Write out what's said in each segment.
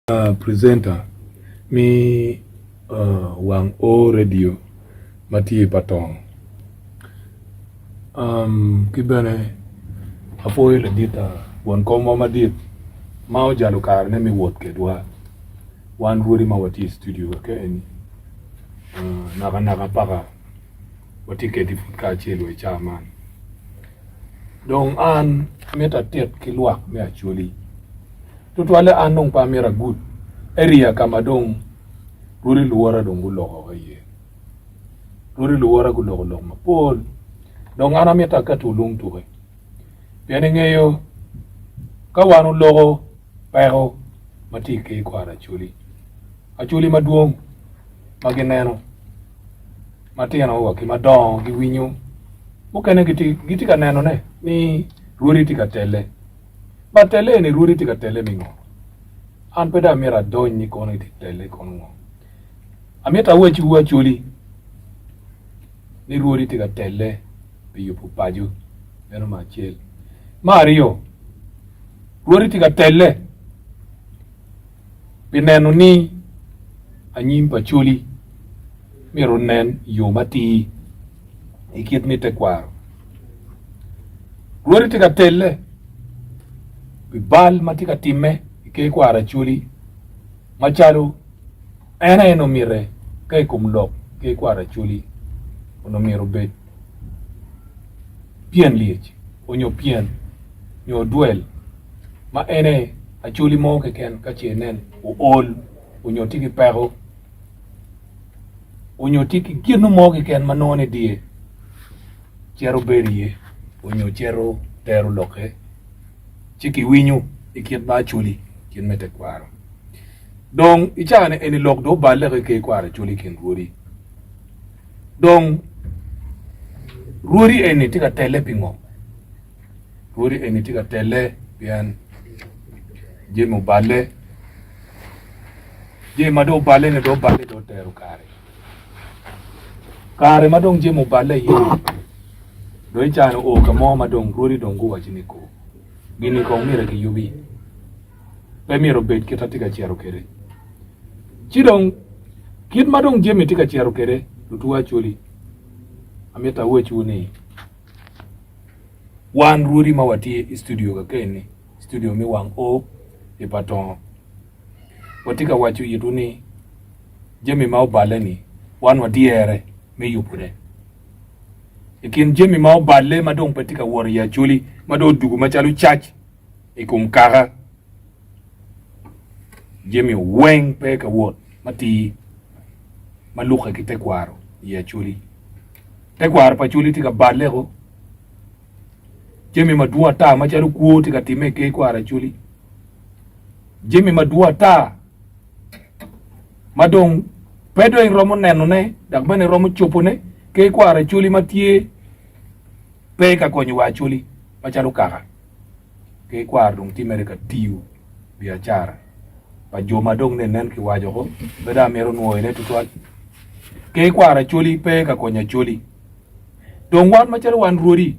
Presenter mi wang o radio mati patong kibene afoy le dita won komo madit mao jalukar ne mi wot kedwa wan ruri ma wati studio ke eni naga paka wati ke di ka chelo chairman dong an meta tet kilwak me actually tutwale anong pamira good area kama dong ruri luara dong gulo ye ruri luara gulo mapol dong ana meta katulung tuwe piane ngeyo kawanu logo pero matike kwara achuli maduong magineno matiano wa kimadong giwinyo mukene giti kaneno ne ni ruri tikatele batele ni ruri tikatele mingo an peda mira don ni kono tikatele kono ameta wechi chuli ni ruri tikatele biyo pupaju meno machel Mario ruri tikatele pineno ni anyim pachuli miro nen yomati ikit mi tekwaro ruri tikatele bal matika time ke kwara chuli machalo eno mire ke kumlok ke kwara chuli ono miro bet pien liech onyo pien nyo duel ma ene achuli mo ke ken ka chenen o ol onyo tiki pero onyo tiki kinu mo ke ken manone die chero berie onyo chero tero loke chiki winyu ikit ba chuli kin mete kwaro dong ichane eni lok do balle ke kwaro chuli kin ruri dong ruri eni tika tele pingo ruri eni tika tele pian je mo balle je mado balle ne do balle do teru kare madong je mo balle yi do ichane o kamo madong ruri dongu wajiniko gini kong mira ki yubi pe miro bet kita tika chiaro kere chidong kid madong jemi tika chiaro kere tutua chuli ameta uwe chuni wan ruri mawati studio kakeni studio mi wang o ipaton watika wachu yituni jemi mau baleni wan wadiere me yupure ikin jemi mau balle madong petika wori ya chuli mado dugu machalu chach ikum kara jemi weng pe ka wot mati maluka ki tekwaro ya chuli tekwaro pa chuli tika balle ko jemi madua ta machalu kuo tika time ke kwara chuli jemi madua ta madong pedo in romo neno ne dakbane romo chopo ne ke kwara chuli matie pe ka konyo wa chuli machalo kaka ke kwar dong timere ka tiu biachara pa joma dong ne nen ki wajo ko beda mero no ene tutwal ke kwara chuli pe ka konya chuli dong wan machalo wan ruri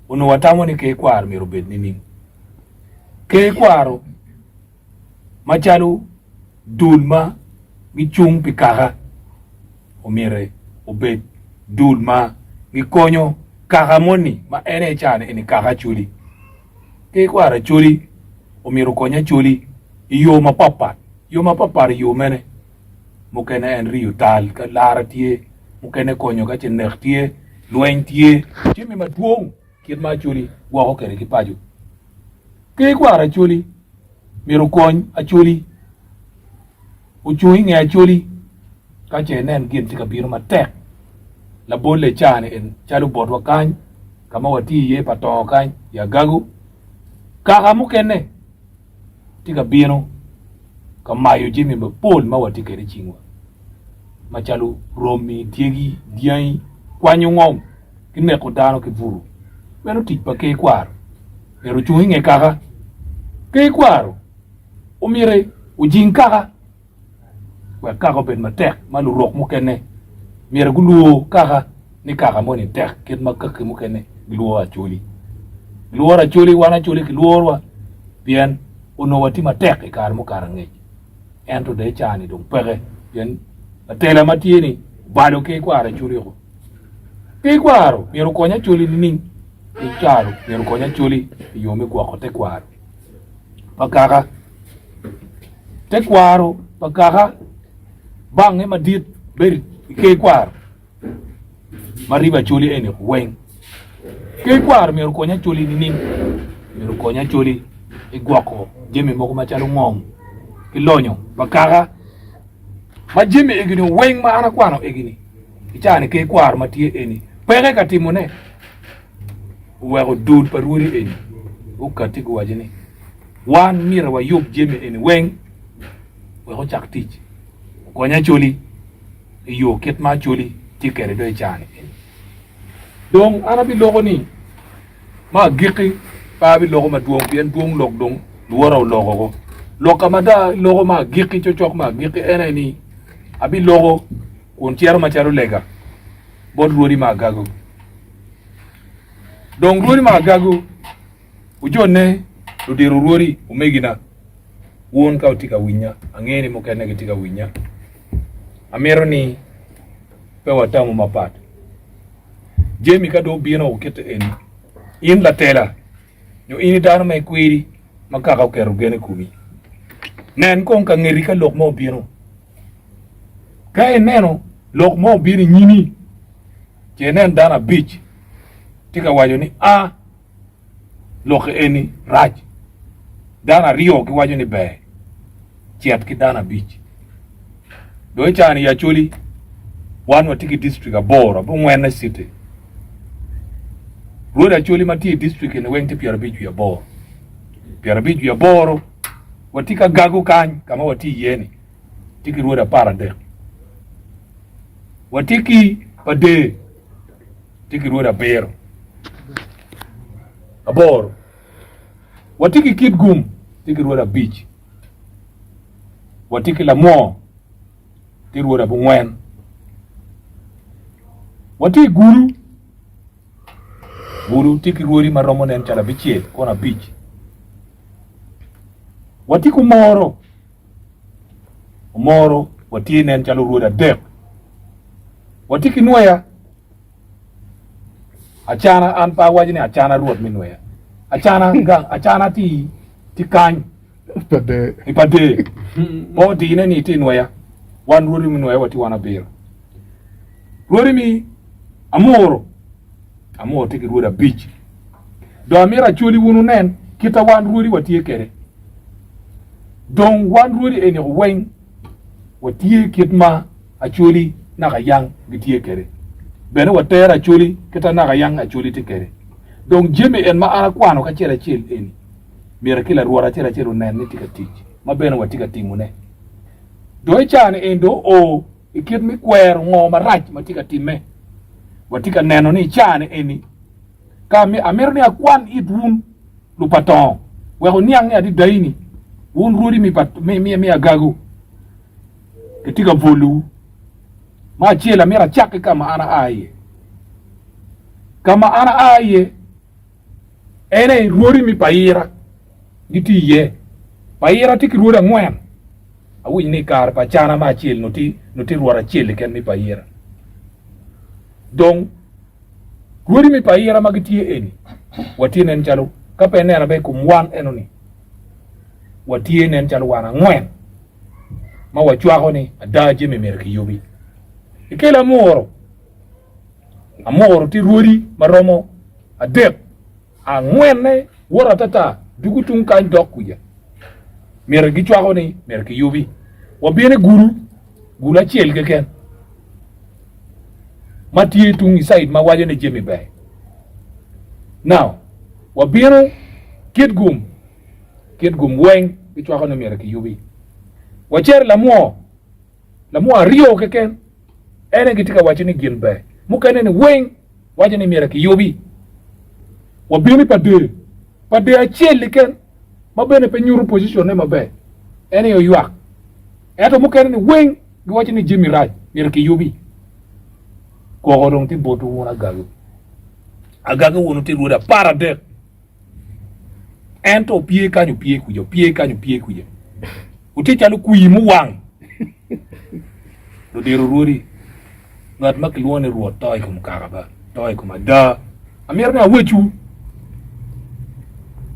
uno watamo ni ke kwar mero bed nini ke kwaro machalo dulma gichung pikaka o mere obed dulma gikonyo kagamoni ma ene chane eni kaga chuli ke kwara chuli o miro konya chuli yo ma papa yo mene mukene en riu tal ka lara tie mukene konyo ka chenek tie luen tie chimi ma duong kit ma chuli gwa ko kere ki paju ke kwara chuli miro kony a chuli o chui nge chuli ka chenen gin tika biro ma tek la bolle chane en chalu bodwa kany kama wati ye pato kany ya gagu kaka mukene tika bino kamayo jimi ba pol ma wati kere chingwa machalu romi tiegi diai kwanyu ngom kine ko dano ke vuru meno tik pa ke kwaro pero chui nge kaka ke kwaro umire ujin kaka wa kaka ben matek malu rok mukene mira guluo kaka ni kaka moni tek ket makake mukene guluo a chuli wana chuli ki luorwa bien ono wati matek kar mo karangej ento de chani dong pere yen tela matieni balo ke kwara churi ko ke kwaro mero konya chuli ning ikaro mero konya chuli yome kwa ko te kwaro pakaka te kwaro pakaka bange madit ber ke kwaro mariba chuli ene wen ke kwaro mero konya chuli ning mero konya chuli igwako jemi moko machalo ngom ilonyo pakaka majimi egini weng ma ana kwano egini ichani ke kwar matie eni pege katimone wego dud paruri eni ukati ko wajini wan mira wa yub jemi eni weng wego chaktich konya chuli yo ket ma chuli tikere do ichani donc ana bi logo ni ma giki pa bi logo ma duong bien duong log dong duoro logo ko lokamada logo ma giki chochok ma giki ene ni abi logo kun tiaro macharo lega bod ruori magago donc ruori magago ujone udiro ruori umegina won ka utika winya angeni mokene gitika winya amero ni pe watamu mapat jemi ka do bino ukete eni in la tela yo ini dano mai kwiri makaka ukero gene kumi nen kon ka ngeri ka lok mo bino kaya neno lok mo bini nyini kenen dana beach tika wajo ni lok eni raj dana rio ki wajo ni be chiat ki dana beach do chani ya chuli wan watiki district abora bu ngwena city roda chuli mati district ni wenti piara beach ya boro piara beach ya boro watika gagu kany kama wati yeni tiki roda parade watiki pade tiki ruoda bero aboro watiki kidgum tiki ruoda beach watiki lamo tiki ruoda bungwen watiki guru tiki ruori maromo nen chala bichiel kona beach watiki moro wati nen chalo ruoda dek watiki nuaya achana an pa wajini achana ruot minwaya achana ti kany ipade mo dine ni ti nuaya wan ruori minwaya wati wana bero ruori mi amoro tiki ruoda beach do amira chuli wunu nen kita wan ruori wati kere don wan ruori eni weng wati kitma achuli naka yang gitie kere bene watera chuli kita naka yang achuli tikere donc jemi en ma ana kwano ka chera chil eni mira kila ruora chera chelo nen ni tika tich ma bene watika timune do chane endo o ikit mi kwer ngo marach matika time watika neno ni chane eni kami amer ni akwan idun lupaton we niang adi daini won ruri mi agago kitika volu ma chela mira chake kama ana aye ene ruori mi paira gitiye paira tiki ruora ngwen awi ni kar pa chana ma chel noti ruora chel ken mi paira donc ruori mi paira magitiye eni wati nen chalo kape ne na be kum wan enoni wati nen chalo wana ngwen ma wachwa ni adaje mi merki yobi ikela amoro ti ruori maromo adep angwene wora tata dugutun kan dokuya mer gi chwa ni mer ki yubi wabene gula chiel geken matie tung side ma waje ne jemi bay now wabene kidgum weng gi chwa ni mer ki yubi wacher lamo rio geken ene gitika wache ni gin bay mukane ni weng waje ni mer ki yubi wabini pade achiel ken mabene pe nyuru position ne mabe ene yo ywak eto mukene ni weng giwachi ni Jimmy Raj mir ki yubi ko godong ti botu wona agago wono ti ruda para de ento pie kanyo pie kuja uti chalu kui mu wang do dero ruori ngat makluone ruot toy kum karaba toy kum da amir na wechu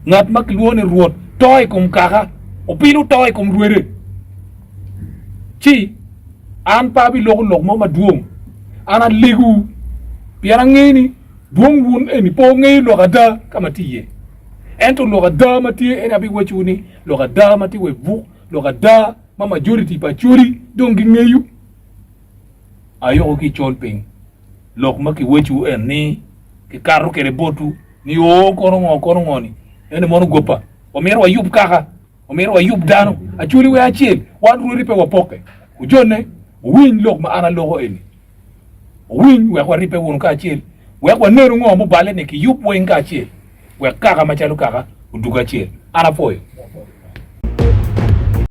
ngat makluone ruot toy kum kaka opilu toy kum ruere chi an pa bi log mo maduong ana legu piara ngeni buong wun eni po ngei logada kamatiye ento logada mati eni abi wechuni logada mati we bu logada ma majority pa churi dongi ngeyu ayo ki cholping log maki wechu eni ki karu kere botu ni o kono ni eni mono gopa o mero wa yub kaka o mero wa yub dano a churi we achil wan ruri pe wapoke ujone win log ma ana logo eni win we kwa ripe won ka achil we kwa neru ngo mo bale ne ki yup we nga achil we kaka machalu kaka uduga achil ana foyo